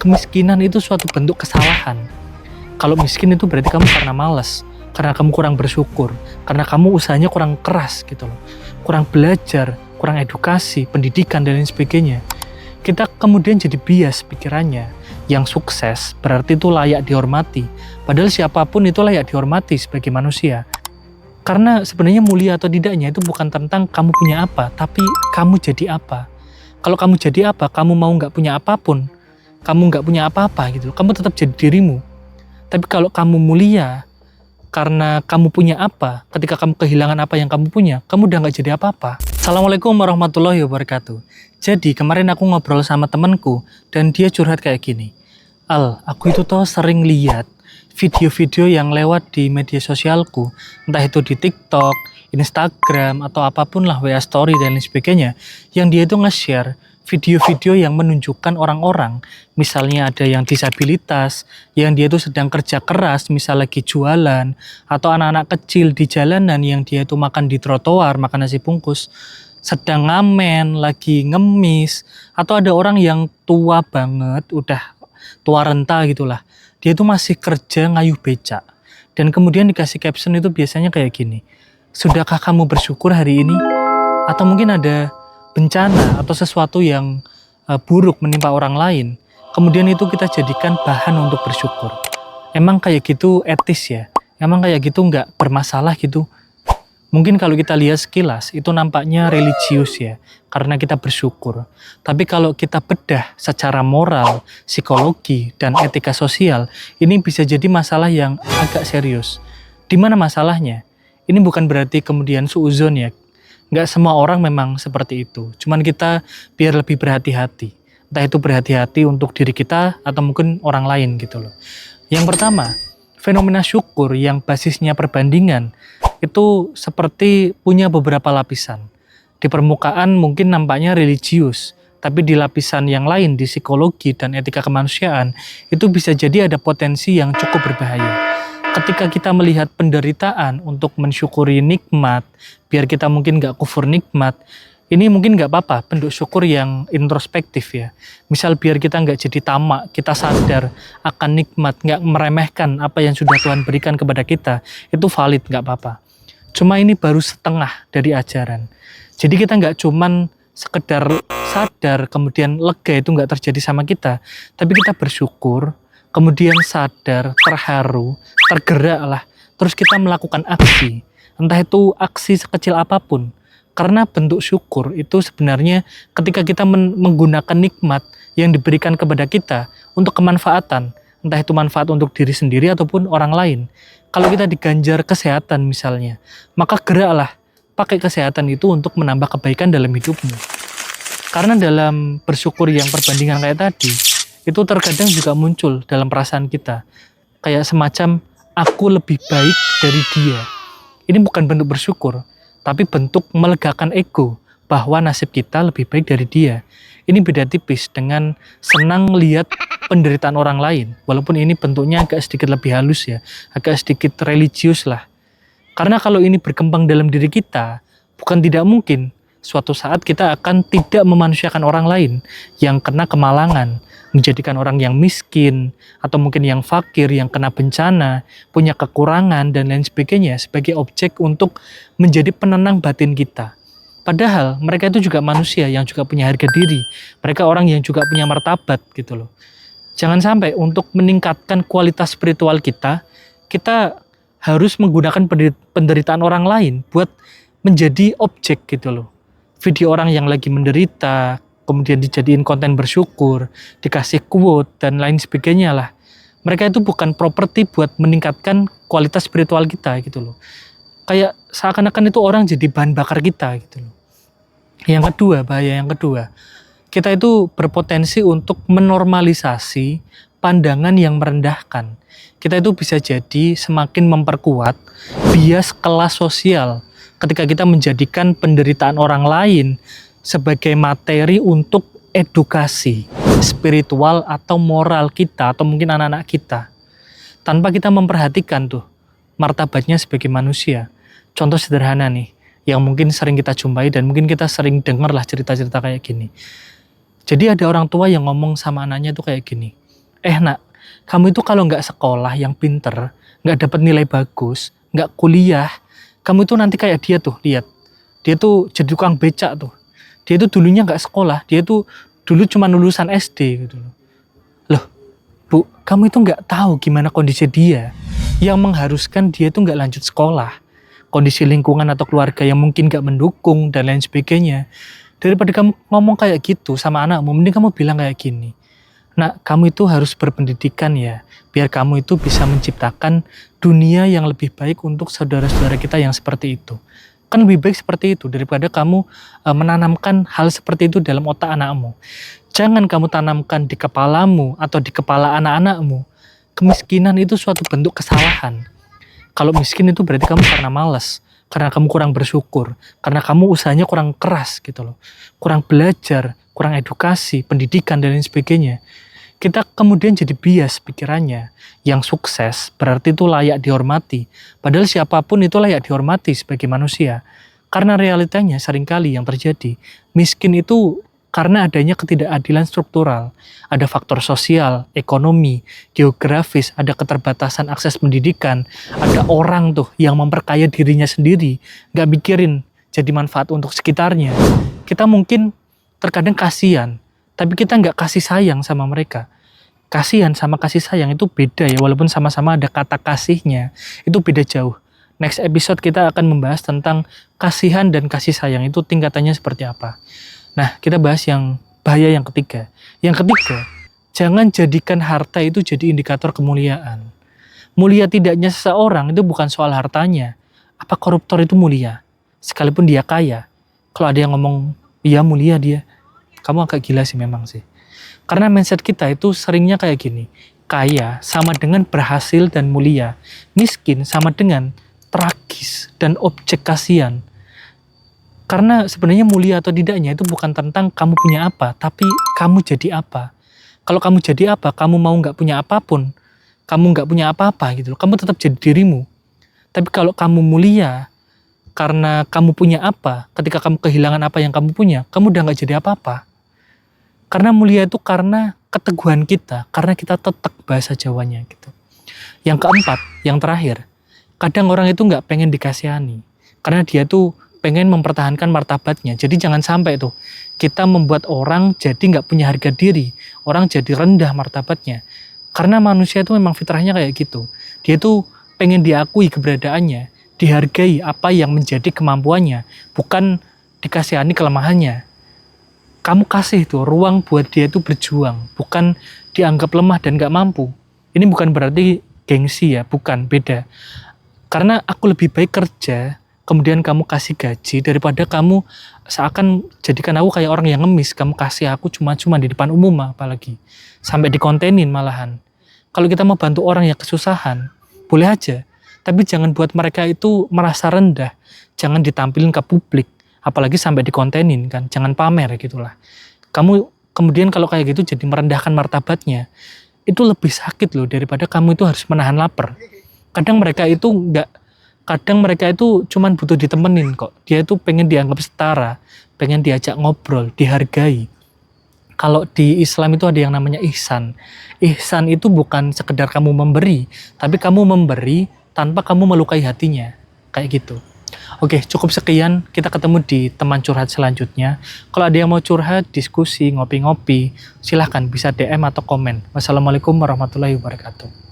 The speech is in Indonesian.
kemiskinan itu suatu bentuk kesalahan. Kalau miskin itu berarti kamu karena malas, karena kamu kurang bersyukur, karena kamu usahanya kurang keras gitu loh. Kurang belajar, kurang edukasi, pendidikan dan lain sebagainya. Kita kemudian jadi bias pikirannya. Yang sukses berarti itu layak dihormati. Padahal siapapun itu layak dihormati sebagai manusia. Karena sebenarnya mulia atau tidaknya itu bukan tentang kamu punya apa, tapi kamu jadi apa. Kalau kamu jadi apa, kamu mau nggak punya apapun, kamu nggak punya apa-apa gitu, kamu tetap jadi dirimu. Tapi kalau kamu mulia, karena kamu punya apa, ketika kamu kehilangan apa yang kamu punya, kamu udah nggak jadi apa-apa. Assalamualaikum warahmatullahi wabarakatuh. Jadi kemarin aku ngobrol sama temanku, dan dia curhat kayak gini. Al, aku itu tuh sering lihat video-video yang lewat di media sosialku, entah itu di TikTok, Instagram, atau apapun lah, WA Story dan lain sebagainya, yang dia itu nge-share video-video yang menunjukkan orang-orang, misalnya ada yang disabilitas, yang dia itu sedang kerja keras, misal lagi jualan, atau anak-anak kecil di jalanan yang dia itu makan di trotoar, makan nasi bungkus, sedang ngamen, lagi ngemis, atau ada orang yang tua banget, udah tua renta gitulah, dia itu masih kerja ngayuh becak, dan kemudian dikasih caption itu biasanya kayak gini, sudahkah kamu bersyukur hari ini? Atau mungkin ada bencana atau sesuatu yang buruk menimpa orang lain, kemudian itu kita jadikan bahan untuk bersyukur. Emang kayak gitu etis ya? Emang kayak gitu nggak bermasalah gitu? Mungkin kalau kita lihat sekilas itu nampaknya religius ya, karena kita bersyukur. Tapi kalau kita bedah secara moral, psikologi, dan etika sosial, ini bisa jadi masalah yang agak serius. Di mana masalahnya? Ini bukan berarti kemudian suuzon ya. Nggak semua orang memang seperti itu. Cuman kita biar lebih berhati-hati. Entah itu berhati-hati untuk diri kita atau mungkin orang lain gitu loh. Yang pertama, fenomena syukur yang basisnya perbandingan itu seperti punya beberapa lapisan. Di permukaan mungkin nampaknya religius, tapi di lapisan yang lain, di psikologi dan etika kemanusiaan, itu bisa jadi ada potensi yang cukup berbahaya. Ketika kita melihat penderitaan untuk mensyukuri nikmat, biar kita mungkin nggak kufur nikmat, ini mungkin nggak apa-apa, bentuk syukur yang introspektif ya. Misal biar kita nggak jadi tamak, kita sadar akan nikmat, nggak meremehkan apa yang sudah Tuhan berikan kepada kita, itu valid, nggak apa-apa. Cuma ini baru setengah dari ajaran. Jadi kita nggak cuman sekedar sadar, kemudian lega itu nggak terjadi sama kita, tapi kita bersyukur, kemudian sadar, terharu, tergerak lah, terus kita melakukan aksi, entah itu aksi sekecil apapun, karena bentuk syukur itu sebenarnya ketika kita menggunakan nikmat yang diberikan kepada kita untuk kemanfaatan, entah itu manfaat untuk diri sendiri ataupun orang lain. Kalau kita diganjar kesehatan misalnya, maka geraklah pakai kesehatan itu untuk menambah kebaikan dalam hidupmu. Karena dalam bersyukur yang perbandingan kayak tadi, itu terkadang juga muncul dalam perasaan kita. Kayak semacam, aku lebih baik dari dia. Ini bukan bentuk bersyukur, tapi bentuk melegakan ego, bahwa nasib kita lebih baik dari dia. Ini beda tipis dengan senang lihat penderitaan orang lain, walaupun ini bentuknya agak sedikit lebih halus ya, agak sedikit religius lah. Karena kalau ini berkembang dalam diri kita, bukan tidak mungkin, suatu saat kita akan tidak memanusiakan orang lain yang kena kemalangan, menjadikan orang yang miskin, atau mungkin yang fakir, yang kena bencana, punya kekurangan, dan lain sebagainya sebagai objek untuk menjadi penenang batin kita. Padahal mereka itu juga manusia yang juga punya harga diri. Mereka orang yang juga punya martabat gitu loh. Jangan sampai untuk meningkatkan kualitas spiritual kita, kita harus menggunakan penderitaan orang lain buat menjadi objek gitu loh. Video orang yang lagi menderita, kemudian dijadiin konten bersyukur, dikasih quote, dan lain sebagainya lah. Mereka itu bukan properti buat meningkatkan kualitas spiritual kita gitu loh. Kayak seakan-akan itu orang jadi bahan bakar kita gitu loh. Yang kedua, bahaya yang kedua, kita itu berpotensi untuk menormalisasi pandangan yang merendahkan. Kita itu bisa jadi semakin memperkuat bias kelas sosial ketika kita menjadikan penderitaan orang lain sebagai materi untuk edukasi spiritual atau moral kita atau mungkin anak-anak kita, tanpa kita memperhatikan tuh martabatnya sebagai manusia. Contoh sederhana nih, yang mungkin sering kita jumpai dan mungkin kita sering dengar lah cerita-cerita kayak gini. Jadi ada orang tua yang ngomong sama anaknya tuh kayak gini, Nak, kamu itu kalau nggak sekolah yang pinter, nggak dapat nilai bagus, nggak kuliah, kamu itu nanti kayak dia tuh, lihat. Dia tuh jadi tukang becak tuh. Dia tuh dulunya nggak sekolah, dia tuh dulu cuma lulusan SD gitu loh. Loh, Bu, kamu itu nggak tahu gimana kondisi dia yang mengharuskan dia itu nggak lanjut sekolah. Kondisi lingkungan atau keluarga yang mungkin nggak mendukung dan lain sebagainya. Daripada kamu ngomong kayak gitu sama anakmu, mending kamu bilang kayak gini. Nak, kamu itu harus berpendidikan ya, biar kamu itu bisa menciptakan dunia yang lebih baik untuk saudara-saudara kita yang seperti itu. Kan lebih baik seperti itu daripada kamu menanamkan hal seperti itu dalam otak anakmu. Jangan kamu tanamkan di kepalamu atau di kepala anak-anakmu. Kemiskinan itu suatu bentuk kesalahan. Kalau miskin itu berarti kamu karena malas, karena kamu kurang bersyukur, karena kamu usahanya kurang keras gitu loh. Kurang belajar, kurang edukasi, pendidikan dan lain sebagainya. Kita kemudian jadi bias pikirannya. Yang sukses berarti itu layak dihormati. Padahal siapapun itu layak dihormati sebagai manusia. Karena realitanya seringkali yang terjadi, miskin itu karena adanya ketidakadilan struktural. Ada faktor sosial, ekonomi, geografis, ada keterbatasan akses pendidikan, ada orang tuh yang memperkaya dirinya sendiri, nggak mikirin jadi manfaat untuk sekitarnya. Kita mungkin terkadang kasihan, tapi kita nggak kasih sayang sama mereka. Kasihan sama kasih sayang itu beda ya, walaupun sama-sama ada kata kasihnya, itu beda jauh. Next episode kita akan membahas tentang kasihan dan kasih sayang itu tingkatannya seperti apa. Nah, kita bahas yang bahaya yang ketiga. Yang ketiga, jangan jadikan harta itu jadi indikator kemuliaan. Mulia tidaknya seseorang itu bukan soal hartanya. Apa koruptor itu mulia? Sekalipun dia kaya. Kalau ada yang ngomong, iya mulia dia. Kamu agak gila sih memang sih. Karena mindset kita itu seringnya kayak gini. Kaya sama dengan berhasil dan mulia. Miskin sama dengan tragis dan objek kasihan. Karena sebenarnya mulia atau tidaknya itu bukan tentang kamu punya apa, tapi kamu jadi apa. Kalau kamu jadi apa, kamu mau nggak punya apapun, kamu nggak punya apa-apa gitu loh, kamu tetap jadi dirimu. Tapi kalau kamu mulia, karena kamu punya apa, ketika kamu kehilangan apa yang kamu punya, kamu udah nggak jadi apa-apa. Karena mulia itu karena keteguhan kita, karena kita tetap bahasa Jawanya gitu. Yang keempat, yang terakhir, kadang orang itu nggak pengen dikasihani, karena dia tuh pengen mempertahankan martabatnya. Jadi jangan sampai tuh kita membuat orang jadi nggak punya harga diri, orang jadi rendah martabatnya. Karena manusia itu memang fitrahnya kayak gitu. Dia tuh pengen diakui keberadaannya, dihargai apa yang menjadi kemampuannya, bukan dikasihani kelemahannya. Kamu kasih tuh ruang buat dia itu berjuang, bukan dianggap lemah dan nggak mampu. Ini bukan berarti gengsi ya, bukan, beda. Karena aku lebih baik kerja, kemudian kamu kasih gaji daripada kamu seakan jadikan aku kayak orang yang ngemis, kamu kasih aku cuma-cuma di depan umum apalagi sampai dikontenin malahan. Kalau kita mau bantu orang yang kesusahan boleh aja, tapi jangan buat mereka itu merasa rendah, jangan ditampilin ke publik, apalagi sampai dikontenin kan, jangan pamer gitulah. Kamu kemudian kalau kayak gitu jadi merendahkan martabatnya, itu lebih sakit loh daripada kamu itu harus menahan lapar. Kadang mereka itu cuman butuh ditemenin kok. Dia itu pengen dianggap setara, pengen diajak ngobrol, dihargai. Kalau di Islam itu ada yang namanya ihsan. Ihsan itu bukan sekedar kamu memberi, tapi kamu memberi tanpa kamu melukai hatinya. Kayak gitu. Oke, cukup sekian. Kita ketemu di teman curhat selanjutnya. Kalau ada yang mau curhat, diskusi, ngopi-ngopi, silahkan bisa DM atau komen. Wassalamualaikum warahmatullahi wabarakatuh.